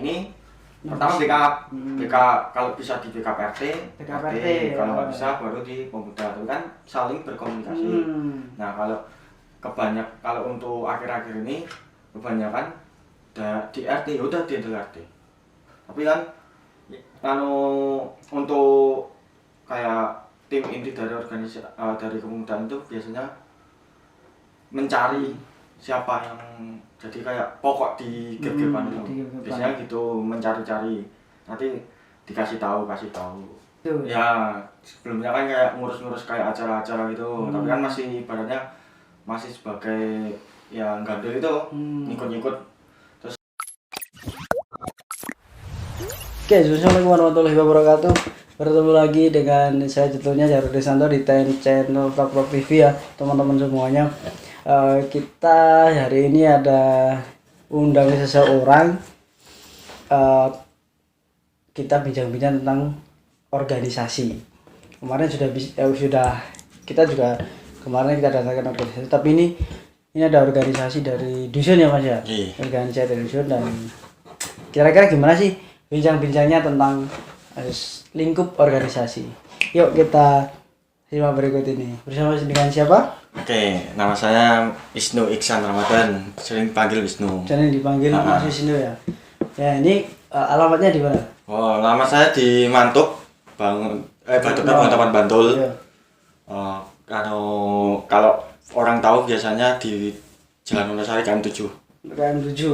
ini pertama backup, kalau bisa di backup RT, kalau nggak bisa baru di pemuda. Itu kan saling berkomunikasi. Nah kalau untuk akhir-akhir ini kebanyakan di RT ya udah di RT. Tapi kan untuk kayak tim inti dari organisasi dari kepemudaan itu biasanya mencari siapa yang jadi kayak pokok di GGPAN itu. Biasanya gitu, mencari-cari, nanti dikasih tahu. Ya sebelumnya kan kayak ngurus-ngurus kayak acara-acara gitu, tapi kan masih ibaratnya masih sebagai yang gandul itu, ngikut-ngikut. Oke, assalamualaikum warahmatullahi wabarakatuh. Bertemu lagi dengan saya Jatuhnya Jarod Desanto di channel Talk TV ya teman-teman semuanya. Kita hari ini ada undang seseorang. Kita bincang-bincang tentang organisasi. Kemarin kita juga kemarin kita datangkan organisasi, tapi ini ada organisasi dari dusun ya Mas ya. Organisasi dari dusun, dan kira-kira gimana sih bincang-bincangnya tentang lingkup organisasi. Yuk kita simak berikut ini. Bersama dengan siapa? Oke, nama saya Wisnu Iksan Ramadan, sering dipanggil Wisnu. Sering dipanggil Mas Wisnu ya. Ya, ini alamatnya di mana? Oh, nama saya di Mantuk, Batu Kabupaten Bantul. Iya. Kalau orang tahu biasanya di Jalan Wonosari KM7. KM7.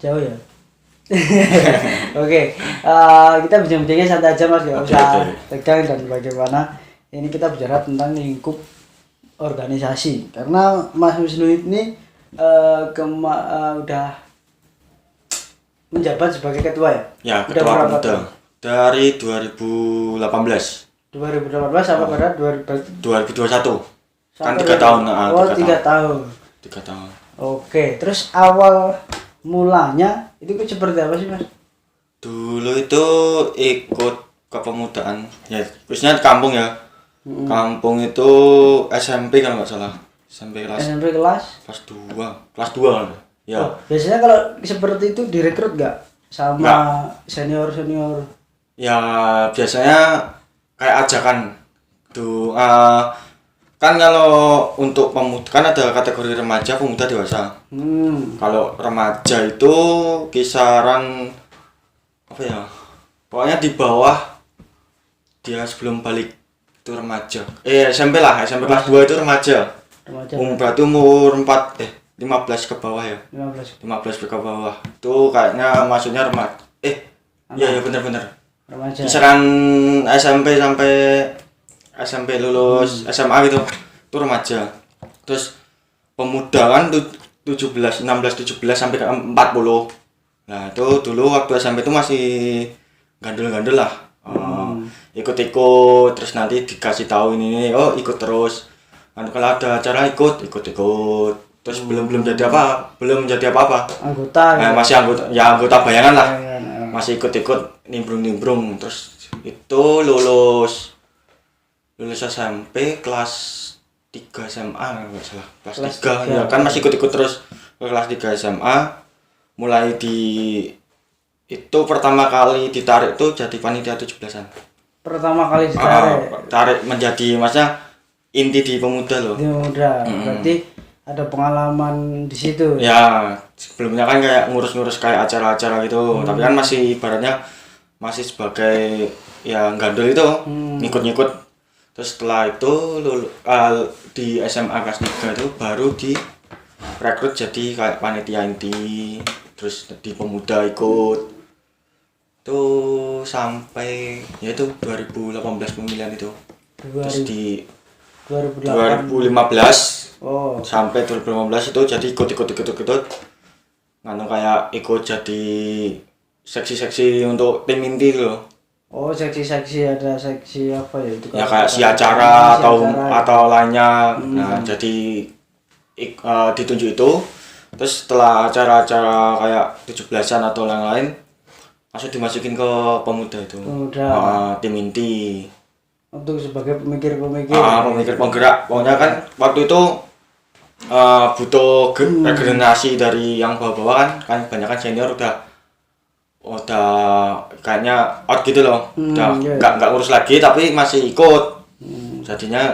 Jauh ya? Oke, kita bincang-bincangnya santai aja Mas, nggak usah tegang dan bagaimana. Ini kita bicara tentang lingkup organisasi, karena Mas Wisnu ini udah menjabat sebagai ketua ya? Ya, ketua pemuda dari 2018 sampai pada 2021. Kan 3 tahun. Oh, 3 tahun. 3 tahun. Oke, terus awal mulanya itu seperti apa sih Mas? Dulu itu ikut kepemudaan ya, khususnya di kampung ya. Kampung itu SMP kalau nggak salah. SMP kelas 2 kan. Ya. Oh, biasanya kalau seperti itu direkrut nggak sama senior? Ya biasanya kayak ajakan tuh. Kan kalau untuk pemuda kan ada kategori remaja, pemuda, dewasa. Kalau remaja itu kisaran apa ya? Pokoknya di bawah dia sebelum balik itu remaja. SMP lah, SMP kelas 2 itu remaja. Berarti umur 15 ke bawah ya. 15 ke bawah. Itu kayaknya maksudnya remaja. Iya benar. Remaja. Kisaran SMP lulus SMA gitu, itu remaja. Terus pemuda kan 16, 17 sampai ke 40. Nah itu dulu waktu SMP itu masih gandul-gandul lah. Ikut-ikut, terus nanti dikasih tahu ini ikut terus. Kalau ada acara ikut. Terus belum jadi apa-apa. Anggota. Masih anggota bayangan lah. Masih ikut nimbrung. Terus itu lulus SMP kelas 3 SMA enggak salah. Kelas 3 ya kan masih ikut terus ke kelas 3 SMA. Mulai itu pertama kali ditarik tuh jadi panitia 17-an. Pertama kali ditarik. Tarik menjadi maksudnya inti di pemuda loh. Pemuda. Berarti ada pengalaman di situ. Ya, sebelumnya kan kayak ngurus-ngurus kayak acara-acara gitu. Tapi kan masih ibaratnya masih sebagai yang gandul itu, ngikut-ngikut. Terus setelah itu di SMA kelas 3 itu baru direkrut jadi kayak panitia inti, terus di pemuda ikut. Itu sampai yaitu 2018 pemilihan itu. Terus di 2015 sampai 2015 itu jadi ikut kayak ikut jadi seksi-seksi untuk tim inti loh. Oh, seksi-seksi, ada seksi apa ya itu? Ya kayak si acara atau lainnya. Nah, jadi ditunjuk itu. Terus setelah acara-acara kayak 17-an atau yang lain langsung dimasukin ke pemuda itu. Tim inti. Untuk sebagai pemikir. Pemikir penggerak. Pokoknya kan waktu itu butuh regenerasi dari yang bawah-bawah kan banyak kan senior udah kayaknya out gitu loh, udah nggak ngurus lagi tapi masih ikut, jadinya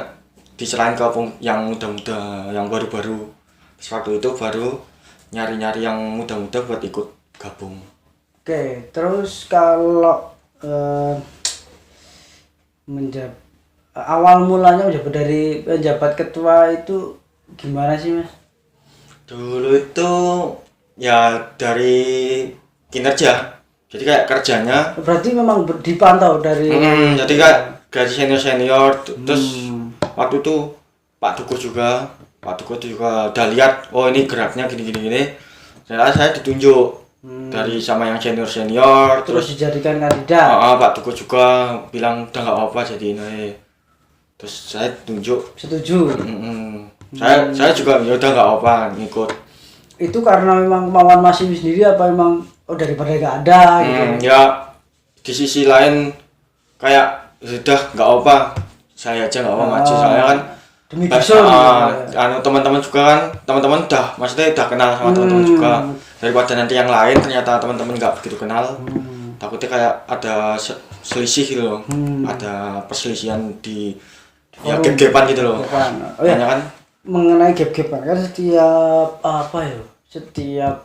diserahin ke yang muda-muda yang baru-baru. Waktu itu baru nyari-nyari yang muda-muda buat ikut gabung. Oke, terus kalau awal mulanya menjabat dari penjabat ketua itu gimana sih Mas? Dulu itu ya dari kinerja, jadi kayak kerjanya. Berarti memang dipantau dari. Jadi kayak gaji senior, terus waktu itu Pak Dukuh juga udah lihat, oh ini geraknya gini. Saya ditunjuk dari sama yang senior, terus dijadikan kandidat. Pak Dukuh juga bilang udah nggak apa-apa jadi ini. Terus saya tunjuk. Setuju. Saya juga ya udah nggak apa ngikut. Itu karena memang kemauan Mas sendiri apa memang daripada nggak ada gitu? Ya di sisi lain kayak sudah nggak apa, saya aja nggak apa maju, saya kan demi dusun. Teman-teman juga kan, teman-teman maksudnya udah kenal sama teman-teman juga, daripada nanti yang lain ternyata teman-teman nggak begitu kenal, takutnya kayak ada selisih gitu loh, ada perselisihan di ya gap-gapan gitu loh. Oh ya kan mengenai gap-gapan kan setiap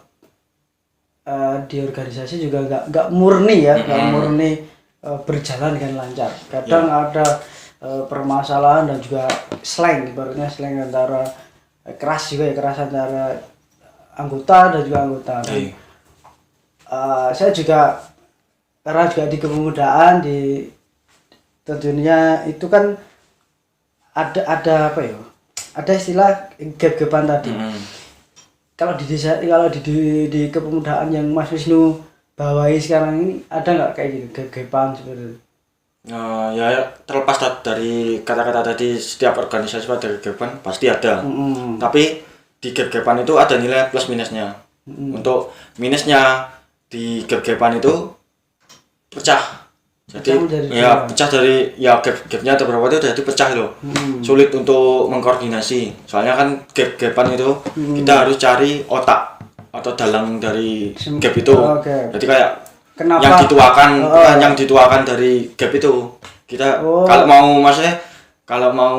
di organisasi juga nggak murni ya, nggak murni berjalan dengan lancar. Kadang ada permasalahan dan juga slang, ibaratnya slang antara keras antara anggota dan juga anggota. Saya juga karena juga di kepemudaan tentunya itu kan ada apa ya? Ada istilah gap-gapan tadi. Kalau di desa, kalau di kepemudaan yang Mas Wisnu bawahi sekarang ini ada nggak kayak gitu gap-gapan seperti itu? Ya terlepas dari kata-kata tadi, setiap organisasi ada gap-gapan pasti ada. Tapi di gap-gapan itu ada nilai plus minusnya. Untuk minusnya di gap-gapan itu pecah. Jadi ya pecah dari ya gap-gapnya ada berapa itu jadi pecah loh. Sulit untuk mengkoordinasi. Soalnya kan gap-gapan itu kita harus cari otak atau dalang dari gap itu. Jadi kayak kenapa yang dituakan dari gap itu kita kalau mau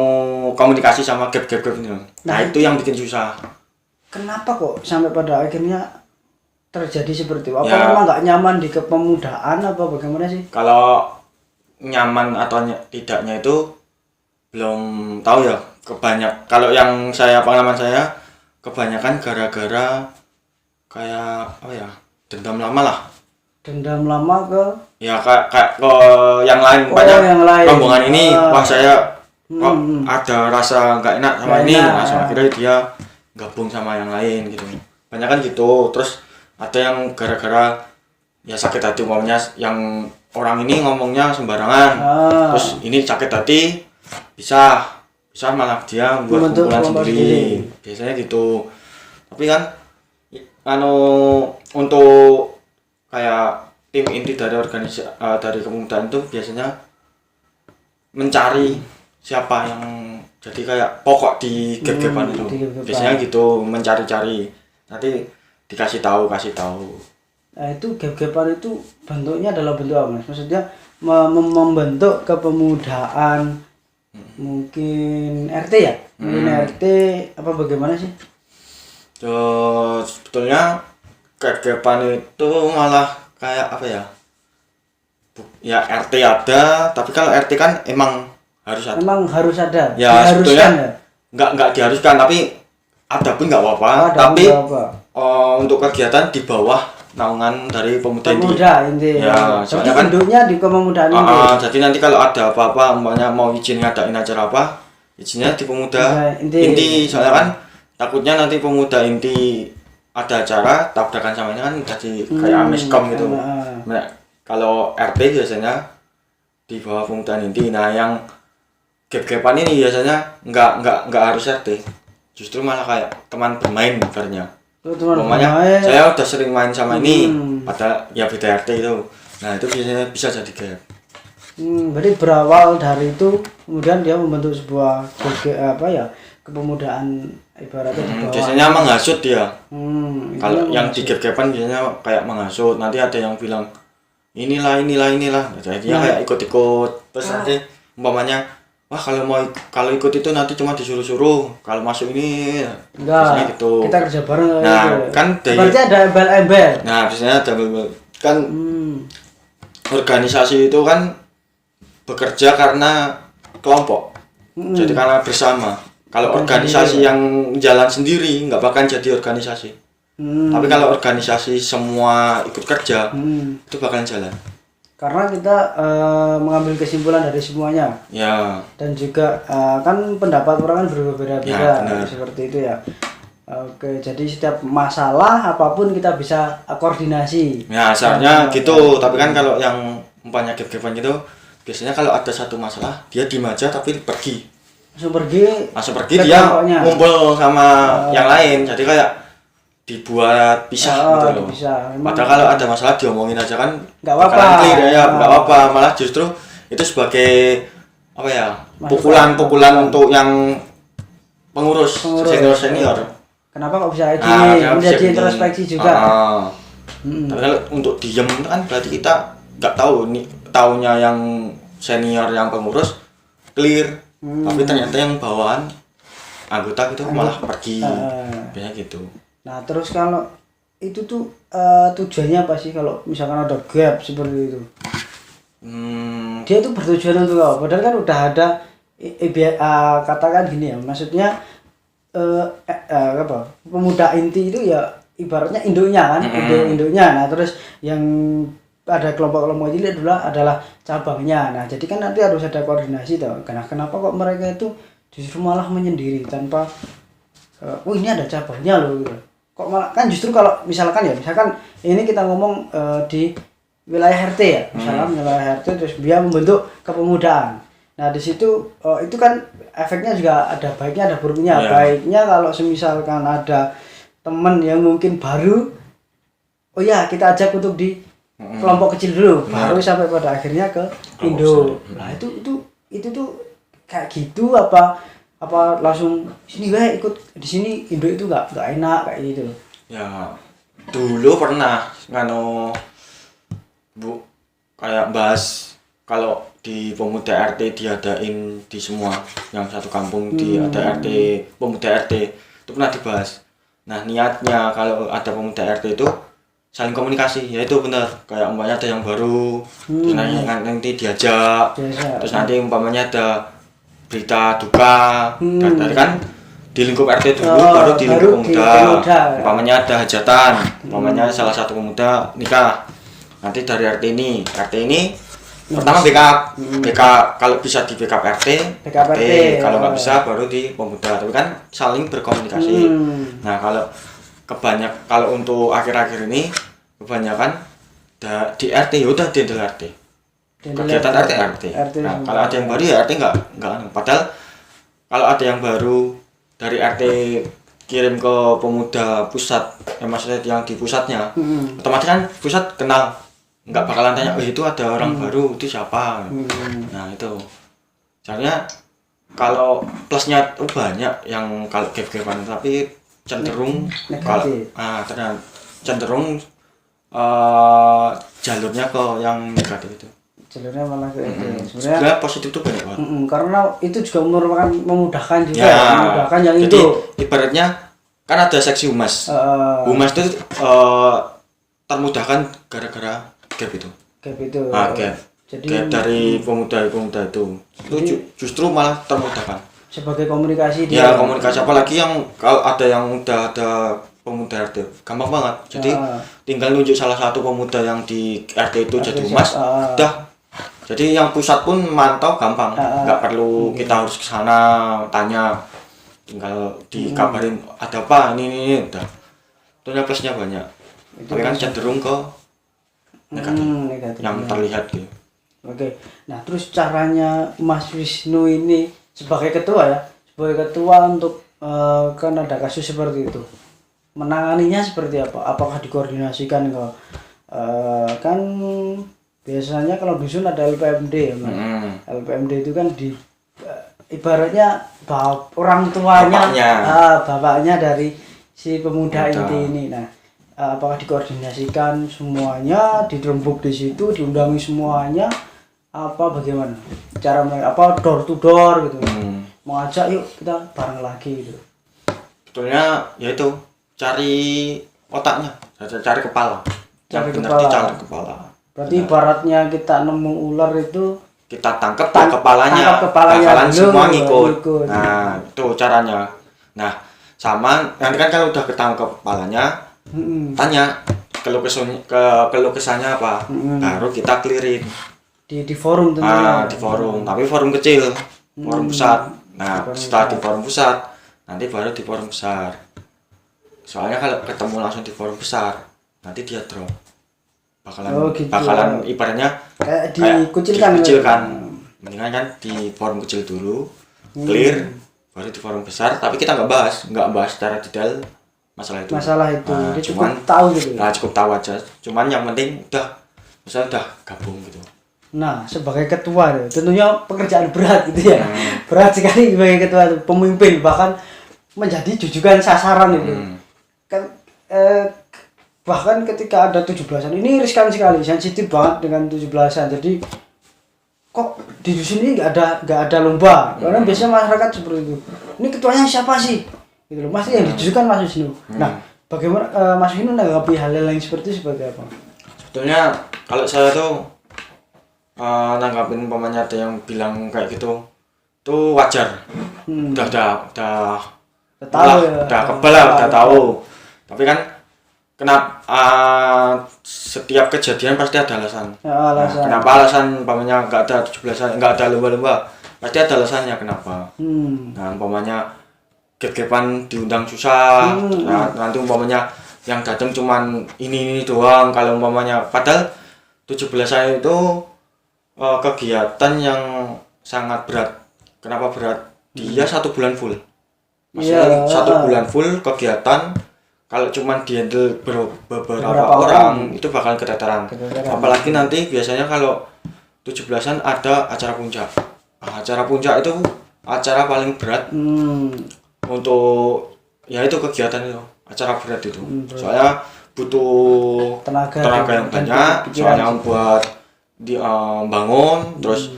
komunikasi sama gap itu, nah itu yang bikin susah. Kenapa kok sampai pada akhirnya terjadi seperti itu? Apa memang nggak nyaman di kepemudaan apa bagaimana sih? Kalau nyaman atau tidaknya itu belum tahu ya. Kalau yang pengalaman saya kebanyakan gara-gara kayak dendam lama lah. Dendam lama ke kayak ke yang lain, banyak rombongan ini saya kok ada rasa nggak enak sama ini, langsung akhirnya dia gabung sama yang lain gitu, banyak kan gitu. Terus ada yang gara-gara ya sakit hati, ngomongnya yang orang ini ngomongnya sembarangan, terus ini sakit hati bisa malah dia buat kumpulan sendiri, biasanya gitu. Tapi kan untuk kayak tim inti dari dari kepemudaan itu biasanya mencari siapa yang jadi kayak pokok di gap-gapan itu. Biasanya gitu, mencari-cari, nanti dikasih tahu. Nah itu gap-gapan itu bentuknya adalah bentuk apa Mas? Maksudnya membentuk kepemudaan mungkin RT ya? Mungkin RT apa bagaimana sih? Sebetulnya gap-gapan itu malah kayak apa ya? Ya RT ada, tapi kalau RT kan emang harus ada. Emang harus ada. Ya sebetulnya nggak diharuskan, tapi ada pun nggak apa-apa. Tapi untuk kegiatan di bawah naungan dari pemuda inti. Ya, soalnya kan induknya di kepemudaan inti. Jadi nanti kalau ada apa-apa, umpamanya mau izin ngadain acara apa, izinnya di pemuda inti. Soalnya kan takutnya nanti pemuda inti ada acara tabrakan sama ini kan jadi kayak Amescom gitu. Nah, kalau RT biasanya di bawah pemudaan inti. Nah, yang gap-gapan ini biasanya nggak harus RT. Justru malah kayak teman bermain ibaratnya. Umpamanya saya udah sering main sama ini, padahal ya beda RT itu. Nah, itu biasanya bisa jadi gap. Berarti berawal dari itu kemudian dia membentuk sebuah kepemudaan ibaratnya di bawah. Biasanya menghasut dia. Kalau Itu yang di gap-gapan biasanya kayak menghasut. Nanti ada yang bilang inilah. Jadi dia kayak ikut-ikut. Terus nanti umpamanya, wah kalau ikut itu nanti cuma disuruh-suruh. Kalau masuk ini biasanya enggak gitu. kita kerja bareng Nah, gitu. kan Berarti ada embel-embel. Nah, biasanya ada kan organisasi itu kan bekerja karena kelompok. Jadi karena bersama. Kalau organisasi yang jalan sendiri nggak bakal jadi organisasi. Tapi kalau organisasi semua ikut kerja, itu bakalan jalan. Karena kita mengambil kesimpulan dari semuanya. Ya. Dan juga kan pendapat orang kan berbeda-beda Ya, seperti itu ya. Oke, jadi setiap masalah apapun kita bisa koordinasi. Ya, asalnya gitu. Tapi kan kalau yang umpamanya gap-gapan gitu, biasanya kalau ada satu masalah, dia diem aja tapi pergi. Langsung pergi dia ngumpul sama yang lain. Jadi kayak dibuat pisah gitu loh. Padahal kalau ada masalah diomongin aja kan nggak apa-apa. Clear ya, nggak apa-apa. Malah justru itu sebagai apa ya? Pukulan untuk yang pengurus. Senior. Kenapa kok bisa kayak gini? Menjadi introspeksi juga. Tapi kalau untuk diem kan berarti kita nggak tahu nih, taunya yang senior yang pengurus clear, tapi ternyata yang bawahan anggota gitu malah pergi, biasanya gitu. Nah terus kalau itu tuh tujuannya apa sih kalau misalkan ada gap seperti itu? Dia tuh bertujuan untuk apa? Padahal kan udah ada katakan gini ya, maksudnya apa, pemuda inti itu ya ibaratnya induknya kan, induknya. Nah terus yang ada kelompok-kelompok ini adalah cabangnya. Nah jadi kan nanti harus ada koordinasi toh. Kenapa kok mereka itu justru malah menyendiri tanpa ini ada cabangnya loh gitu. Kok malah kan justru kalau misalkan ini kita ngomong di wilayah RT ya, misalkan wilayah RT terus dia membentuk kepemudaan. Nah di situ itu kan efeknya juga ada baiknya ada buruknya. Baiknya kalau semisalkan ada teman yang mungkin baru, oh ya kita ajak untuk di kelompok kecil dulu, baru sampai pada akhirnya ke Indo. Nah itu tuh kayak gitu apa langsung sini gue ikut di sini Indo itu nggak enak kayak gitu. Ya dulu pernah kayak bahas kalau di pemuda RT diadain di semua yang satu kampung ada RT pemuda RT itu pernah dibahas. Nah niatnya kalau ada pemuda RT itu saling komunikasi, ya itu benar kayak umpamanya ada yang baru terus nanti diajak terus nanti umpamanya ada berita duka dari kan di lingkup RT dulu baru di lingkup pemuda. Umpamanya ada hajatan, umpamanya salah satu pemuda nikah, nanti dari RT ini pertama backup kalau bisa di backup RT, kalau nggak bisa baru di pemuda. Tapi kan saling berkomunikasi. Nah kalau untuk akhir-akhir ini kebanyakan di RT ya udah di RT. Kegiatan RT. Nah kalau ada yang baru ya RT nggak. Padahal kalau ada yang baru dari RT kirim ke pemuda pusat, maksudnya yang di pusatnya, otomatis kan pusat kenal. Nggak bakalan tanya, itu ada orang baru, itu siapa? Nah itu soalnya kalau plusnya banyak yang kalau gap-gapan, tapi cenderung cenderung jalurnya ke yang negatif itu. Jalurnya malah ke itu. Sebenarnya positif itu banyak banget. Karena itu juga merupakan memudahkan juga, memudahkan yang jadi, itu. Ibaratnya kan ada seksi humas. Humas itu termudahkan gara-gara gap itu. Gap. Jadi gap dari pemuda itu justru malah termudahkan. Sebagai komunikasi dia. Ya komunikasi, apalagi yang kalau ada yang udah ada pemuda RT, gampang banget. Jadi tinggal nunjuk salah satu pemuda yang di RT itu jadi humas, udah. Jadi yang pusat pun mantau gampang, nggak perlu kita harus ke sana tanya, tinggal dikabarin ada apa ini udah. Itu plusnya banyak. Tapi kan cenderung ke negatif yang terlihat gitu. Oke. Nah terus caranya Mas Wisnu ini sebagai ketua untuk kan ada kasus seperti itu, menanganinya seperti apa? Apakah dikoordinasikan ke kan biasanya kalau dusun ada LPMD ya Mas. LPMD itu kan ibaratnya orang tuanya, bapaknya. bapaknya dari si pemuda Muda. inti ini. Nah, apakah dikoordinasikan semuanya, dirembuk di situ, diundangi semuanya, apa bagaimana? Cara apa door to door gitu. Mengajak yuk kita bareng lagi gitu. Sebetulnya yaitu cari otaknya, cari kepala. Cari Yang benar kepala. dicari kepala. Berarti ibaratnya kita nemu ular itu Kita tangkap kepalanya, tangkap kepalanya bakalan dulu, semua ngikut. ngikut. Nah, itu caranya. Nah, sama nanti kan kalau udah ketangkep kepalanya, tanya keluh kesahnya apa, baru kita clearin di forum tentunya. di forum, tapi forum kecil, forum pusat. Nah, setelah di forum pusat, nanti baru di forum besar. Soalnya kalau ketemu langsung di forum besar, nanti dia drop. Bakalan ibaratnya kayak dikucilkan. Mendingan kan di forum kecil dulu, clear, baru di forum besar. Tapi kita nggak bahas secara detail masalah itu. Nah, dia cuman cukup tahu gitu. Nah, cukup tahu aja. Cuman yang penting misalnya udah gabung gitu. Nah, sebagai ketua tentunya pekerjaan berat gitu ya. Berat sekali sebagai ketua, pemimpin, bahkan menjadi jujukan sasaran itu. Kan bahkan ketika ada 17-an ini riskan sekali, sensitif banget dengan 17-an. Jadi kok di dusun ini nggak ada lomba, karena biasanya masyarakat seperti itu. Ini ketuanya siapa sih? Gitu loh. Pasti yang di dusun kan Mas Wisnu. Nah, bagaimana Mas Wisnu menanggapi hal yang seperti itu sebagai apa? Sebetulnya kalau saya tuh nanggapin umpamanya ada yang bilang kayak gitu, tuh wajar. Udah kebal lah, udah tahu. Tapi kan kenapa setiap kejadian pasti ada alasan. Nah, kenapa alasan umpamanya nggak ada 17-an, nggak ada lomba-lomba, pasti ada alasannya kenapa. Nah, umpamanya gap-gapan diundang susah. Nah, nanti umpamanya yang datang cuman ini doang. Kalau umpamanya padahal 17-an itu kegiatan yang sangat berat. Kenapa berat? Dia 1 bulan full. Maksudnya 1 bulan full kegiatan. Kalau cuma dihandle beberapa orang itu bakal keteteran. Apalagi nanti biasanya kalau 17-an ada acara puncak. Acara puncak itu acara paling berat untuk ya itu kegiatan itu, acara berat itu. Soalnya butuh tenaga yang banyak, soalnya buat bangun, terus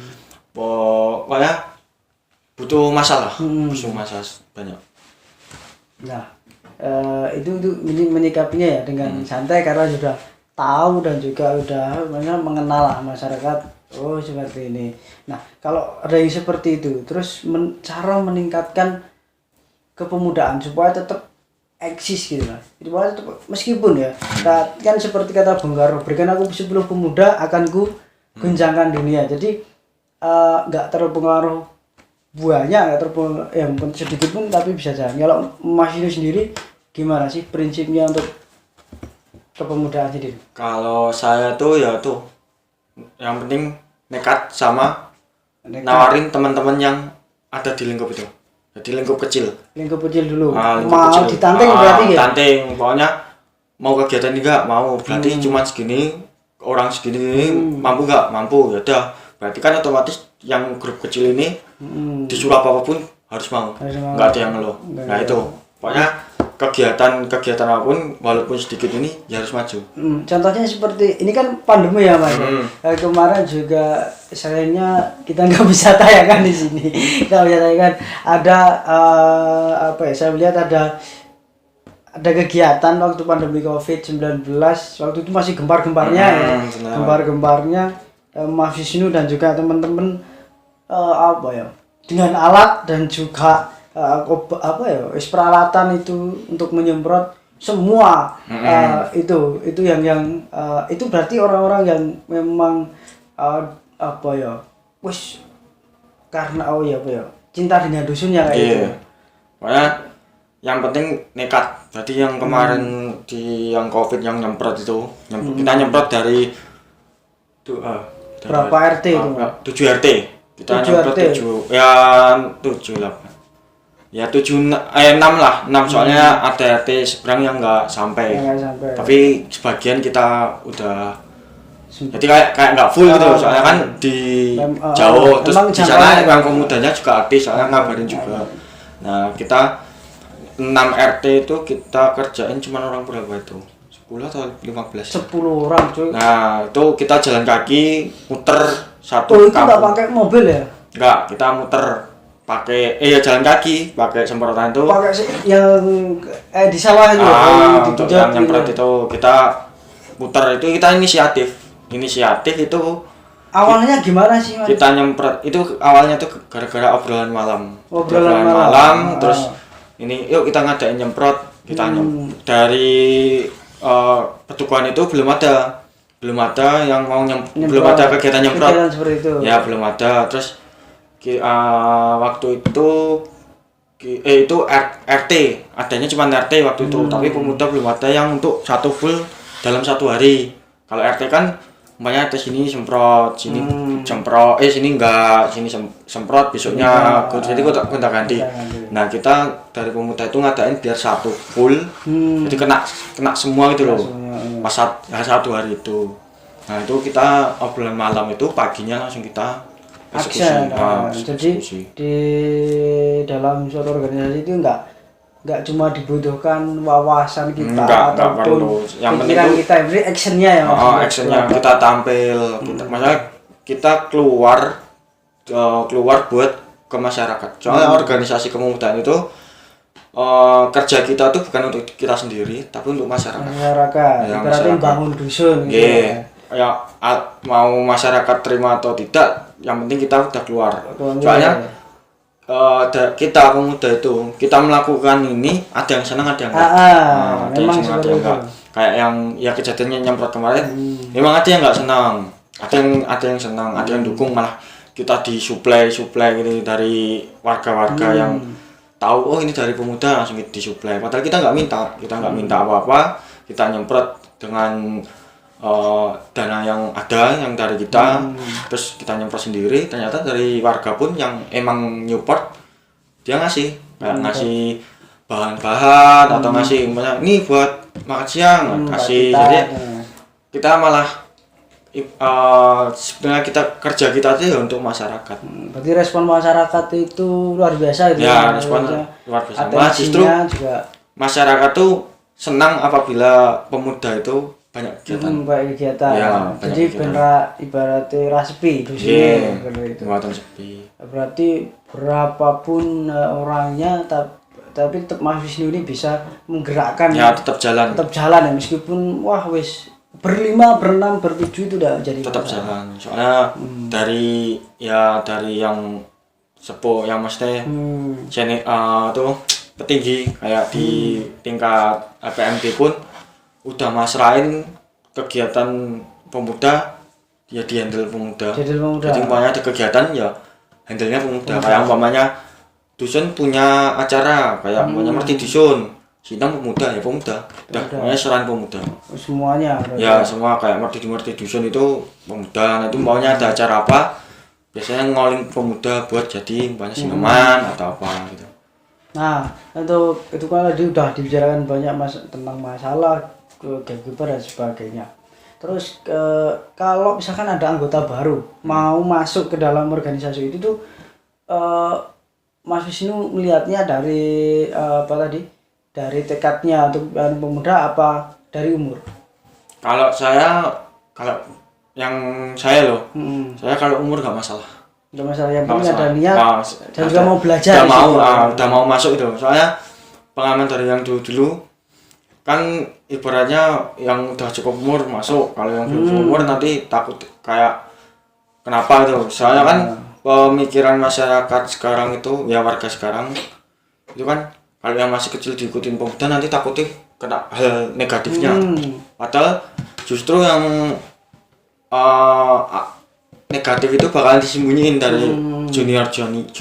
pokoknya butuh masalah banyak. Nah, itu menyikapinya ya dengan santai karena sudah tahu dan juga udah mengenal masyarakat. Oh, seperti ini. Nah, kalau ada yang seperti itu, terus cara meningkatkan kepemudaan supaya tetap eksis gitu lah. Supaya tetap, meskipun ya, kan seperti kata Bung Karno, berikan aku 10 pemuda akan ku gunjangkan dunia. Jadi nggak terpengaruh buahnya, nggak terpengaruh yang sedikit pun, tapi bisa jalan. Kalau Mas ini sendiri gimana sih prinsipnya untuk kepemudaan sendiri? Kalau saya tuh ya tuh yang penting nekat sama nawarin teman-teman yang ada di lingkup itu. Jadi lingkup kecil dulu. Mau kecil. Ditanteng berarti ya? Tanteng, pokoknya mau kegiatan juga mau. Berarti cuma segini, orang segini mampu nggak? Mampu, ya udah. Berarti kan otomatis yang grup kecil ini disuruh apapun harus mau. Nggak ada yang ngeluh. Nah itu, pokoknya kegiatan apapun walaupun sedikit ini ya harus maju. Contohnya seperti ini kan pandemi ya Mas. Kemarin juga sayangnya kita nggak bisa tayangkan di sini. Kita bisa tayangkan ada saya melihat ada kegiatan waktu pandemi COVID-19, waktu itu masih gembar-gembarnya Mas Wisnu dan juga teman-teman dengan alat dan juga peralatan itu untuk menyemprot semua. Itu yang itu berarti orang-orang yang memang karena cinta dengan dusunnya kayak gitu. Pokoknya yang penting nekat. Jadi yang kemarin di yang COVID yang nyemprot itu, kita nyemprot dari berapa RT itu? 7 RT. Kita nyemprot 7 ya 7 lah. Ya 6 lah, 6 soalnya ada RT seberang yang nggak sampai. Tapi sebagian kita udah Jadi kayak nggak full gitu, soalnya kan di jauh, terus di sana yang pemudanya juga aktif, soalnya ngabarin juga. Nah kita 6 RT itu kita kerjain cuma orang berapa itu? 10 atau 15? 10 orang cuy. Nah itu kita jalan kaki muter satu itu kampung. nggak pakai mobil ya? Nggak, kita muter pakai ya jalan kaki, pakai semprotan itu. Pakai yang di sawah itu. Untuk yang nyemprot itu kita muter, itu kita inisiatif itu. Awalnya gimana sih Mas? Kita nyemprot itu awalnya tuh gara-gara obrolan malam. Obrolan malam terus ini yuk kita ngadain nyemprot, kita dari petugas itu belum ada yang mau belum ada kegiatan nyemprot. Ya belum ada. Terus waktu itu itu RT adanya cuma RT waktu itu, tapi pemuda belum ada yang untuk satu full dalam satu hari. Kalau RT kan umpamanya di sini semprot, sini semprot, sini enggak, sini semprot, besoknya jadi gonta ganti. Nah kita dari pemuda itu ngadain biar satu full, jadi kena semua gitu loh, pas satu hari itu. Nah itu kita obrolan malam itu, paginya langsung kita eksekusi. Jadi di dalam suatu organisasi itu enggak cuma dibutuhkan wawasan kita ataupun yang pikiran kita, jadi actionnya ya Mas. Actionnya kita tampil, masalah kita keluar buat ke masyarakat. Soalnya organisasi kemudaan itu kerja kita tuh bukan untuk kita sendiri, tapi untuk masyarakat. Berarti bangun dusun gitu. Ya mau masyarakat terima atau tidak, yang penting kita udah keluar. Soalnya kita pemuda itu kita melakukan ini, ada yang senang ada yang enggak. Ada yang senang ada yang enggak. Kayak yang ya kejadiannya nyemprot kemarin, memang ada yang enggak senang, ada yang senang, ada yang dukung, malah kita disuplai gitu dari warga-warga yang tahu ini dari pemuda, langsung disuplai. Padahal kita nggak minta apa-apa, kita nyemprot dengan dana yang ada yang dari kita, terus kita nyemprot sendiri. Ternyata dari warga pun yang emang nyupport, dia ngasih bahan-bahan atau ngasih ini buat makan siang, kasih. Jadi kita malah sebenarnya kerja kita itu untuk masyarakat. Berarti respon masyarakat itu luar biasa itu. Ya, respon luar biasa. Malah justru juga masyarakat tuh senang apabila pemuda itu banyak kegiatan. Ya, jadi benar ibaratnya sepi di sini itu. Sepi. Berarti berapapun orangnya tapi tetap Mas Wisnu ini bisa menggerakkan. Ya, tetap jalan ya, meskipun wis berlima, berenam, bertujuh itu udah jadi tetap jalan. Soalnya dari yang sepuh yang mesti tuh petinggi kayak di tingkat APMD pun udah masrahin kegiatan pemuda, ya di-handle pemuda. Jadi umpamanya ada kegiatan ya handle-nya pemuda. Kayak umpamanya dusun punya acara kayak umpamanya merti dusun, sidang pemuda ya pemuda. Udah pokoknya serahin pemuda. Semuanya. Ya semua kayak merti dusun itu pemuda. Nah itu umpamanya ada acara apa, biasanya ngoling pemuda buat jadi umpamanya sinoman atau apa gitu. Nah, itu kan tadi udah dibicarakan banyak tentang masalah gatekeeper dan sebagainya. Terus kalau misalkan ada anggota baru mau masuk ke dalam organisasi itu tuh Mas Wisnu melihatnya dari dari tekadnya untuk pemuda apa dari umur? Kalau saya kalau umur nggak masalah. Nggak masalah, yang penting ada niat dan juga mau belajar. Udah mau masuk itu. Soalnya pengalaman dari yang dulu kan ibaratnya yang udah cukup umur masuk, kalau yang belum cukup umur nanti takut kayak kenapa itu. Soalnya kan pemikiran masyarakat sekarang itu ya warga sekarang itu kan kalau yang masih kecil diikutin pemuda nanti takutnya kena hal negatifnya. Padahal justru yang negatif itu bakalan disembunyiin dari junior. Seperti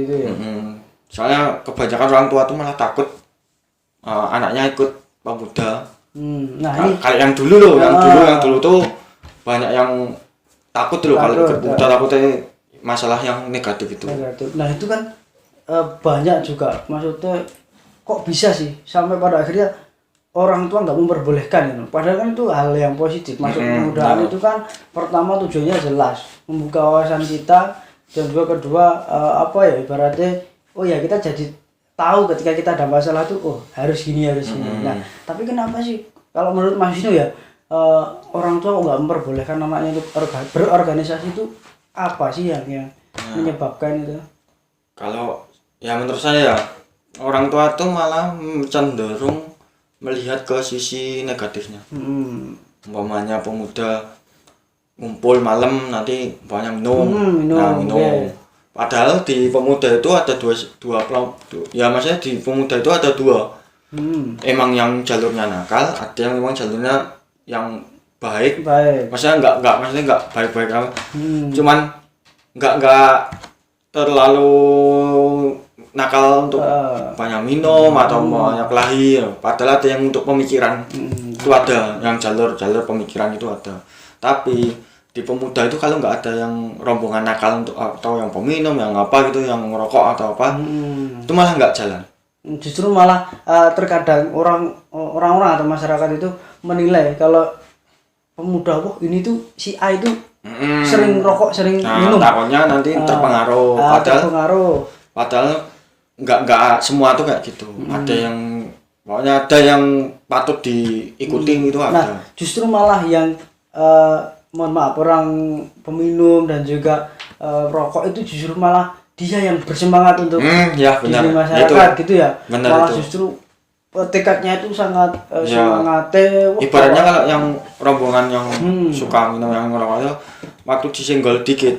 itu ya. Soalnya kebanyakan orang tua tuh malah takut anaknya ikut pemuda. Nah ini kayak yang dulu loh, yang dulu tuh banyak yang takut loh kalau ikut pemuda, takutnya masalah yang negatif itu. Nah itu kan banyak juga, maksudnya kok bisa sih sampai pada akhirnya orang tua nggak memperbolehkan gitu. Padahal kan itu hal yang positif. Masuk pemudaan itu kan pertama tujuannya jelas membuka wawasan kita dan juga kedua apa ya ibaratnya oh ya kita jadi tahu ketika kita ada masalah tuh oh harus gini harus gini. Nah tapi kenapa sih kalau menurut Mas Wisnu ya orang tua nggak memperbolehkan anaknya untuk berorganisasi itu apa sih yang menyebabkan itu? Kalau ya menurut saya ya orang tua tuh malah cenderung melihat ke sisi negatifnya. Umpamanya pemuda ngumpul malam nanti banyak minum, minum. Okay. Padahal di pemuda itu ada dua kelompok. Ya maksudnya di pemuda itu ada dua. Emang yang jalurnya nakal, ada yang memang jalurnya yang baik. Maksudnya enggak baik-baik apa. Cuman enggak terlalu nakal untuk banyak minum atau banyak lahir. Padahal ada yang untuk pemikiran itu ada, yang jalur pemikiran itu ada. Tapi di pemuda itu kalau nggak ada yang rombongan nakal untuk atau yang peminum, yang apa gitu, yang ngerokok atau apa, itu malah nggak jalan. Justru malah terkadang orang-orang atau masyarakat itu menilai kalau pemuda ini tuh si A itu sering rokok, sering minum. Takutnya nanti terpengaruh. Padahal nggak semua tuh kayak gitu. Ada yang pokoknya ada yang patut diikuti itu ada. Nah, justru malah yang mohon maaf orang peminum dan juga rokok itu justru malah dia yang bersemangat untuk di masyarakat itu, gitu ya. Benar malah itu. Justru tekadnya itu sangat ibaratnya kalau yang rombongan yang suka minum yang ngerokok itu waktu disenggol dikit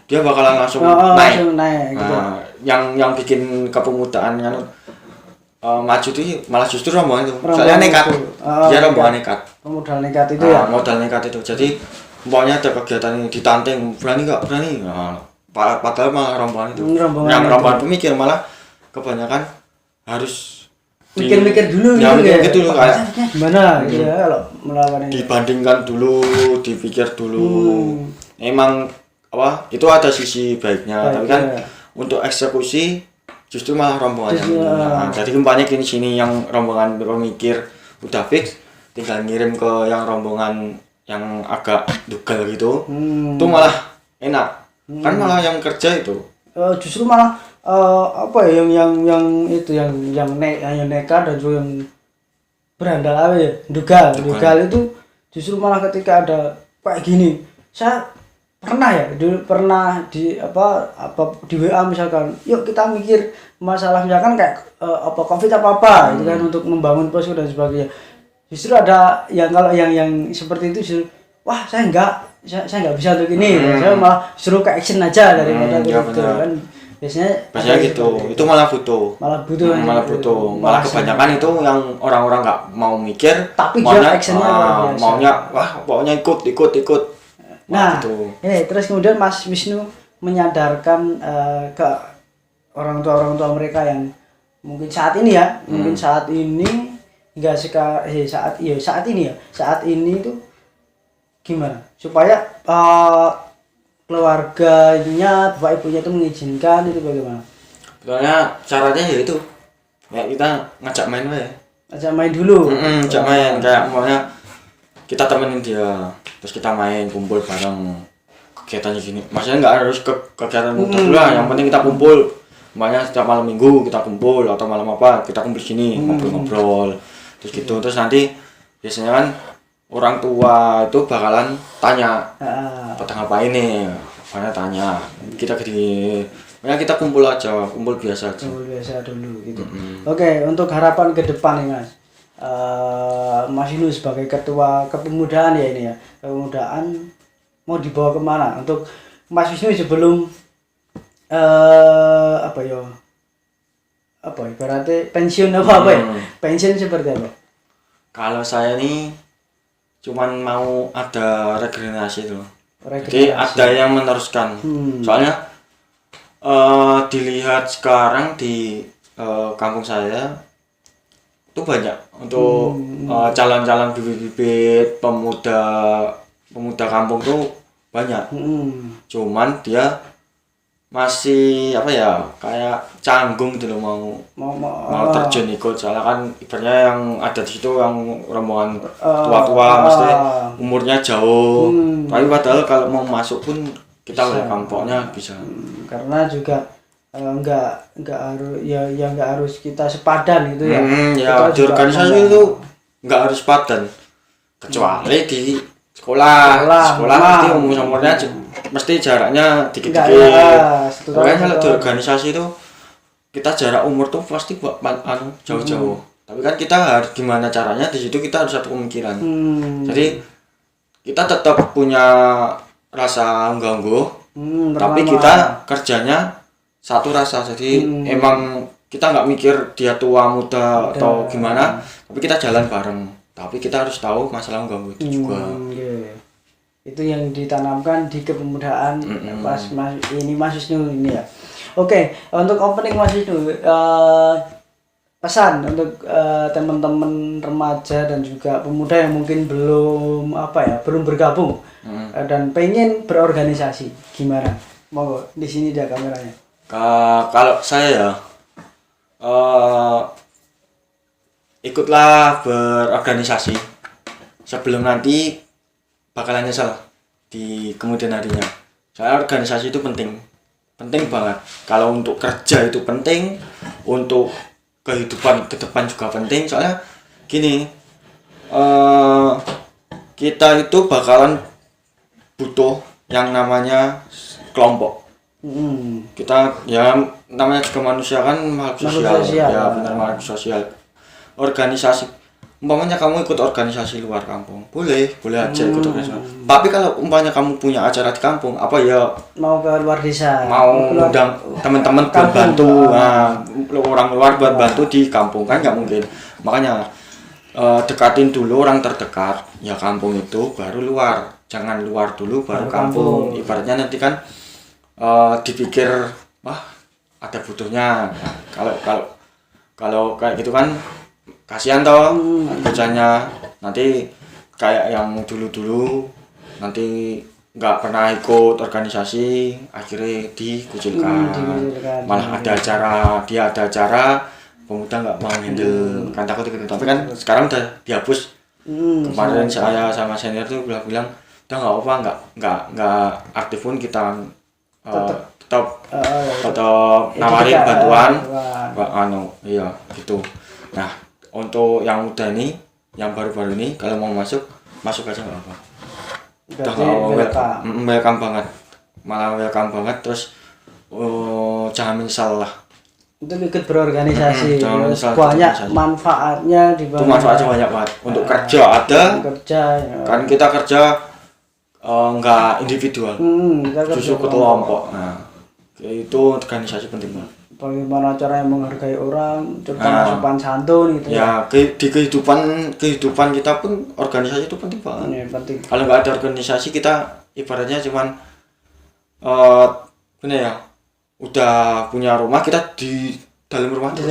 dia bakalan langsung naik gitu. Yang bikin kepemudaan kan maju itu malah justru rombongan itu soalnya nekat dia rombongan nekat modal nekat itu ya modal nekat itu jadi umpamanya ada kegiatan ini ditanteng berani padahal malah rombongan itu rombongan pemikir malah kebanyakan harus mikir-mikir dulu gitu dulu kayak gimana ya kalau melawan ini dibandingkan dulu dipikir dulu emang apa itu ada sisi baiknya tapi kan untuk eksekusi justru malah rombongannya jadi kembali ke sini yang rombongan pemikir udah fix tinggal ngirim ke yang rombongan yang agak dugal gitu itu malah enak kan malah yang kerja itu justru malah apa ya yang itu yang nekat dan juga yang berandal apa ya dugal itu justru malah ketika ada kayak gini saya pernah di di WA misalkan yuk kita mikir masalah misalkan kayak COVID apa itu kan untuk membangun posko dan sebagainya justru ada yang kalau yang seperti itu justru wah saya nggak bisa untuk ini saya malah suruh ke action aja daripada gitu kan biasanya gitu itu malah butuh kebanyakan itu yang orang-orang nggak mau mikir tapi dia actionnya maunya wah pokoknya ikut nah ini terus kemudian Mas Wisnu menyadarkan ke orang tua mereka yang mungkin saat ini hingga saat ini itu gimana supaya keluarganya bapak ibunya itu mengizinkan itu bagaimana? Sebenarnya caranya ya itu ya kita ngajak main dulu ngajak main kayak maunya kita temenin dia terus kita main kumpul bareng kegiatannya gini maksudnya nggak harus kegiatan dulu lah yang penting kita kumpul makanya setiap malam minggu kita kumpul atau malam apa kita kumpul sini ngobrol terus gitu terus nanti biasanya kan orang tua itu bakalan tanya pada ngapain nih makanya tanya kita kita kumpul biasa dulu gitu. Oke, untuk harapan ke depan nih Mas Mas Wisnu sebagai ketua kepemudaan ya ini ya kepemudaan mau dibawa kemana untuk Mas Wisnu sebelum ibaratnya pensiun pensiun seperti apa? Kalau saya nih cuman mau ada regenerasi dulu. Jadi ada yang meneruskan. Soalnya dilihat sekarang di kampung saya itu banyak untuk calon-calon bibit-bibit pemuda kampung tuh banyak. Cuman dia masih apa ya, kayak canggung gitu loh mau terjun ikut, soalnya kan ibaratnya yang ada di situ yang rombongan tua-tua mesti umurnya jauh, tapi padahal kalau mau masuk pun kita welcome, pokoknya bisa. Karena juga nggak harus nggak harus kita sepadan gitu ya. Ya di organisasi itu nggak harus sepadan, kecuali di sekolah pasti umurnya mesti jaraknya dikit-dikit. Makanya kalau di organisasi itu kita jarak umur tuh pasti buat jauh-jauh. Tapi kan kita harus gimana caranya, di situ kita harus satu pemikiran. Jadi kita tetap punya rasa ganggu, tapi kita kerjanya satu rasa. Jadi emang kita nggak mikir dia tua muda atau gimana, tapi kita jalan bareng. Tapi kita harus tahu masalah ganggu itu juga. Itu yang ditanamkan di kepemudaan pas Mas Wisnu ini ya. Oke, untuk opening Mas Wisnu, pesan untuk teman-teman remaja dan juga pemuda yang mungkin belum bergabung dan pengen berorganisasi, gimana? Monggo di sini dia kameranya. Kalau saya ikutlah berorganisasi sebelum nanti bakalan nyesel di kemudian harinya. Soalnya organisasi itu penting banget. Kalau untuk kerja itu penting, untuk kehidupan ke depan juga penting. Soalnya gini, kita itu bakalan butuh yang namanya kelompok. Kita ya namanya juga manusia kan, makhluk sosial. Ya benar, makhluk sosial. Organisasi, umpamanya kamu ikut organisasi luar kampung, boleh aja ikut organisasi. Tapi kalau umpamanya kamu punya acara di kampung, apa ya mau ke luar desa, mau undang teman-teman buat bantu, orang luar buat bantu di kampung kan nggak mungkin. Makanya dekatin dulu orang terdekat, ya kampung itu baru luar, jangan luar dulu baru kampung. Ibaratnya nanti kan dipikir wah ada butuhnya. Kalau kayak gitu kan kasihan toh kerjanya, nanti kayak yang dulu nanti nggak pernah ikut organisasi akhirnya dikucilkan. Malah ada acara pemuda nggak mau handle, kan takut gitu. Tapi kan sekarang udah dihapus. Kemarin saya sama senior tuh bilang udah nggak aktif pun kita tetap nawarin bantuan iya gitu. Nah untuk yang udah ini, yang baru-baru ini, kalau mau masuk aja nggak apa. Udah welcome banget, malah welcome banget. Terus jangan menyesal lah. Untuk ikut berorganisasi, banyak manfaatnya di bawah. Itu manfaatnya banyak banget. Untuk kerja ada. Kan kita kerja nggak individual, justru kelompok. Nah, itu organisasi penting banget. Bagaimana caranya menghargai orang, sopan santun gitu ya. Di kehidupan kita pun organisasi itu penting banget. Ya, penting. Kalau nggak ada organisasi kita ibaratnya cuman udah punya rumah, kita di dalam rumah terus.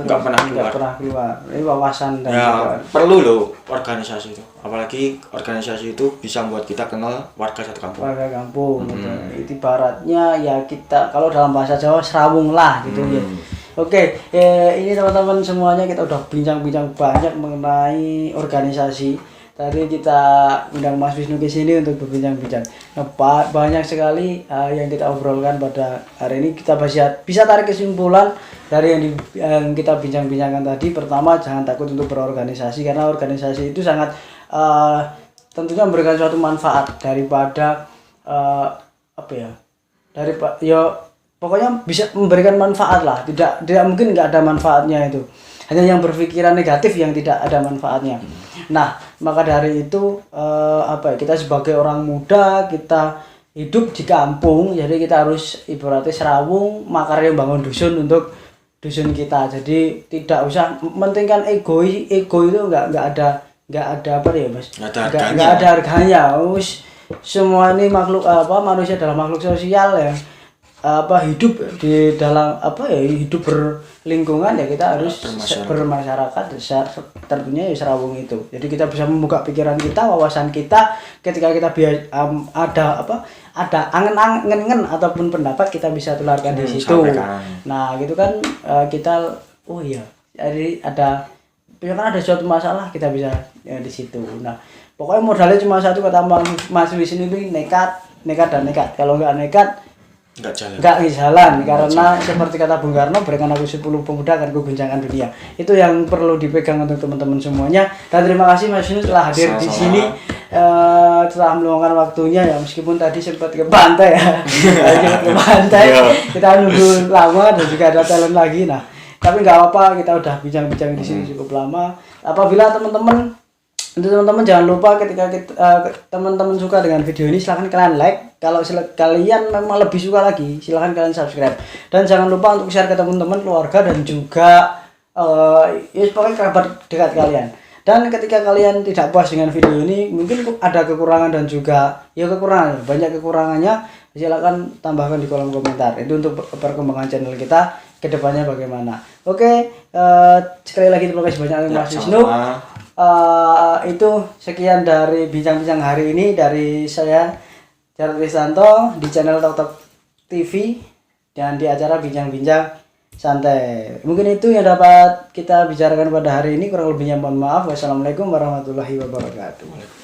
Nggak pernah keluar. Ini wawasan dan ya, perlu loh organisasi itu. Apalagi organisasi itu bisa membuat kita kenal warga satu kampung. Gitu. Itu ibaratnya ya kita kalau dalam bahasa Jawa serawung lah gitu ya. Oke, ini teman-teman semuanya kita udah bincang-bincang banyak mengenai organisasi. Tadi kita undang Mas Wisnu ke sini untuk berbincang-bincang. Nah, banyak sekali yang kita obrolkan pada hari ini. Kita bisa tarik kesimpulan dari yang kita bincang-bincangkan tadi. Pertama, jangan takut untuk berorganisasi, karena organisasi itu sangat tentunya memberikan suatu manfaat daripada pokoknya bisa memberikan manfaat lah. Tidak mungkin nggak ada manfaatnya itu. Hanya yang berpikiran negatif yang tidak ada manfaatnya. Nah, maka dari itu kita sebagai orang muda, kita hidup di kampung, jadi kita harus ibaratnya serawung makarya bangun dusun untuk dusun kita. Jadi tidak usah mementingkan ego itu nggak ada Mas? Nggak ada harganya. Semua ini manusia adalah makhluk sosial ya. hidup di dalam hidup berlingkungan ya kita harus bermasyarakat tentunya ya serawung itu. Jadi kita bisa membuka pikiran kita, wawasan kita ketika kita ada angen-angen ataupun pendapat kita bisa tularkan di situ. Nah, gitu kan kita jadi ada suatu masalah kita bisa di situ. Nah, pokoknya modalnya cuma satu kata Mas Wisnu ini nekat. Kalau nggak nekat nggak jalan karena seperti kata Bung Karno, berikan aku 10 pemuda akan kuguncangkan dunia. Itu yang perlu dipegang untuk teman-teman semuanya. Dan terima kasih Mas Wisnu telah hadir di sini, telah meluangkan waktunya ya, meskipun tadi sempat ke pantai ya. Kita nunggu lama dan juga ada talent lagi. Nah, tapi nggak apa-apa, kita udah bincang-bincang di sini cukup lama. Apabila teman-teman jangan lupa ketika teman-teman suka dengan video ini silahkan kalian like. Kalau kalian memang lebih suka lagi silahkan kalian subscribe. Dan jangan lupa untuk share ke teman-teman, keluarga dan juga pokoknya kerabat dekat kalian. Dan ketika kalian tidak puas dengan video ini, mungkin ada kekurangan dan juga banyak kekurangannya, silahkan tambahkan di kolom komentar. Itu untuk perkembangan channel kita kedepannya bagaimana. Oke, sekali lagi terima kasih banyak Mas Wisnu. Itu sekian dari bincang-bincang hari ini dari saya Jarod Risanto di channel Tok TV dan di acara bincang-bincang santai. Mungkin itu yang dapat kita bicarakan pada hari ini, kurang lebihnya mohon maaf. Wassalamualaikum warahmatullahi wabarakatuh.